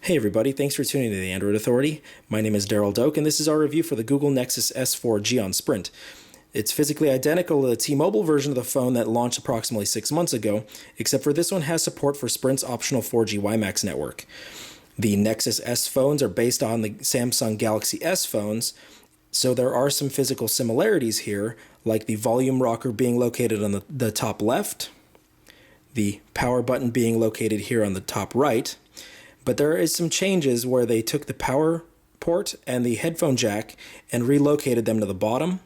Hey everybody, thanks for tuning to the Android Authority. My name is Daryl Doak, and this is our review for the Google Nexus S 4G on Sprint. It's physically identical to the T-Mobile version of the phone that launched approximately 6 months ago, except for this one has support for Sprint's optional 4G WiMAX network. The Nexus S phones are based on the Samsung Galaxy S phones, so there are some physical similarities here, like the volume rocker being located on the top left, the power button being located here on the top right. But there is some changes where they took the power port and the headphone jack and relocated them to the bottom.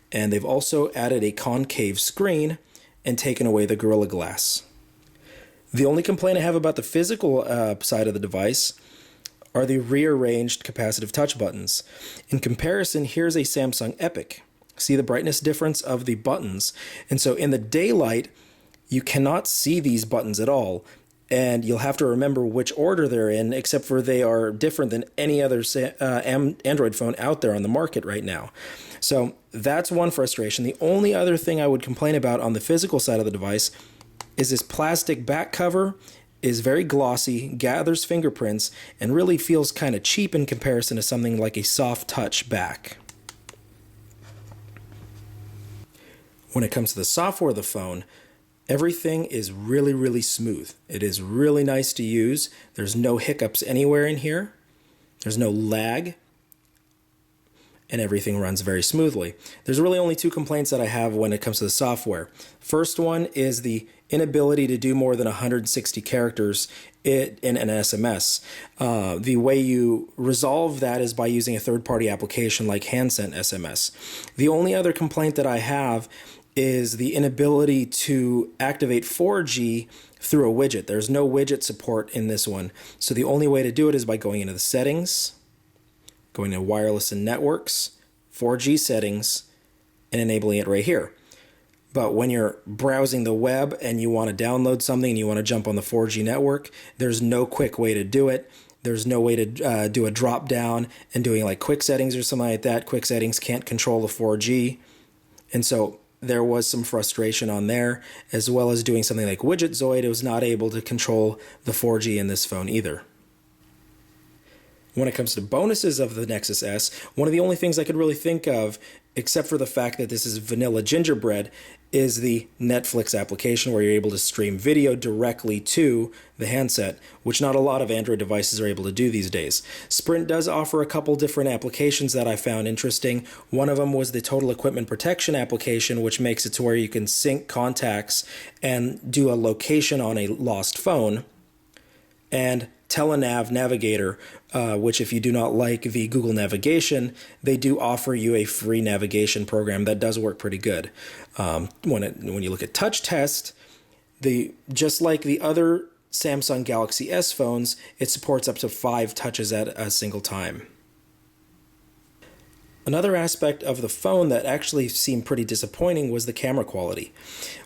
And they've also added a concave screen and taken away the Gorilla Glass. The only complaint I have about the physical side of the device are the rearranged capacitive touch buttons. In comparison, here's a Samsung Epic. See the brightness difference of the buttons. And so in the daylight, you cannot see these buttons at all. And you'll have to remember which order they're in, except for they are different than any other Android phone out there on the market right now. So that's one frustration. The only other thing I would complain about on the physical side of the device is this plastic back cover is very glossy, gathers fingerprints, and really feels kind of cheap in comparison to something like a soft touch back. When it comes to the software of the phone, everything is really smooth. It is really nice to use. There's no hiccups anywhere in here. There's no lag. And everything runs very smoothly. There's really only two complaints that I have when it comes to the software. First one is the inability to do more than 160 characters in an SMS. The way you resolve that is by using a third-party application like hand-sent SMS. The only other complaint that I have is the inability to activate 4G through a widget. There's no widget support in this one. So the only way to do it is by going into the settings, going to wireless and networks, 4G settings, and enabling it right here. But when you're browsing the web and you want to download something and you want to jump on the 4G network, there's no quick way to do it. There's no way to do a drop down and doing like quick settings or something like that. Quick settings can't control the 4G. And so there was some frustration on there, as well as doing something like WidgetZoid. It was not able to control the 4G in this phone either. When it comes to bonuses of the Nexus S, one of the only things I could really think of, except for the fact that this is vanilla Gingerbread, is the Netflix application where you're able to stream video directly to the handset, which not a lot of Android devices are able to do these days. Sprint does offer a couple different applications that I found interesting. One of them was the Total Equipment Protection application, which makes it to where you can sync contacts and do a location on a lost phone. And Telenav Navigator, which if you do not like the Google navigation, they do offer you a free navigation program that does work pretty good. When you look at touch test, just like the other Samsung Galaxy S phones, it supports up to 5 touches at a single time. Another aspect of the phone that actually seemed pretty disappointing was the camera quality.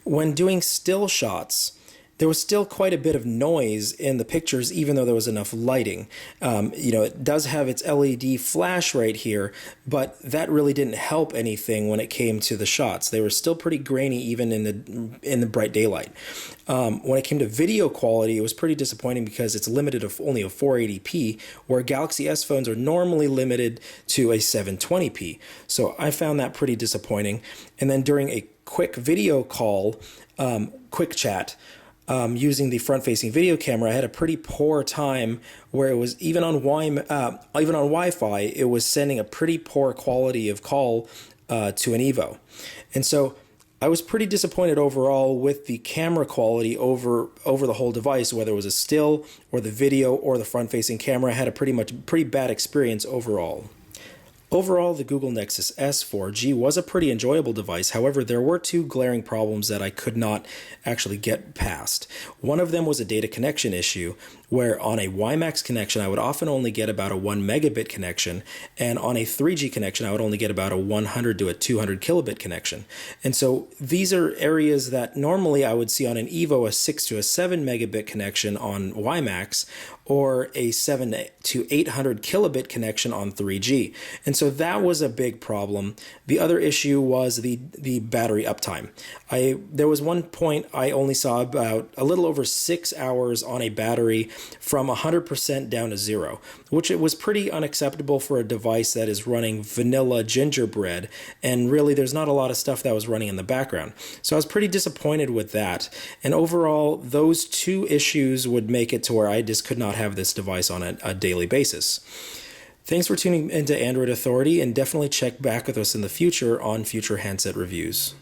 When doing still shots, there was still quite a bit of noise in the pictures, even though there was enough lighting. It does have its LED flash right here, but that really didn't help anything when it came to the shots. They were still pretty grainy even in the bright daylight. When it came to video quality, it was pretty disappointing because it's limited to only a 480p, where Galaxy S phones are normally limited to a 720p. So I found that pretty disappointing. And then during a quick video call, quick chat, using the front-facing video camera, I had a pretty poor time where it was even on Wi-Fi, it was sending a pretty poor quality of call to an Evo. And so I was pretty disappointed overall with the camera quality over the whole device, whether it was a still or the video or the front-facing camera. I had a pretty bad experience overall. Overall, the Google Nexus S 4G was a pretty enjoyable device. However, there were two glaring problems that I could not actually get past. One of them was a data connection issue, where on a WiMAX connection, I would often only get about a 1 megabit connection, and on a 3G connection, I would only get about a 100 to a 200 kilobit connection. And so these are areas that normally I would see on an Evo a 6 to a 7 megabit connection on WiMAX, or a 7 to 800 kilobit connection on 3G. And so that was a big problem. The other issue was the battery uptime. There was one point I only saw about a little over 6 hours on a battery from 100% down to 0, which it was pretty unacceptable for a device that is running vanilla Gingerbread, and really there's not a lot of stuff that was running in the background. So I was pretty disappointed with that. And overall, those two issues would make it to where I just could not have this device on a daily basis. Thanks for tuning into Android Authority, and definitely check back with us in the future on future handset reviews.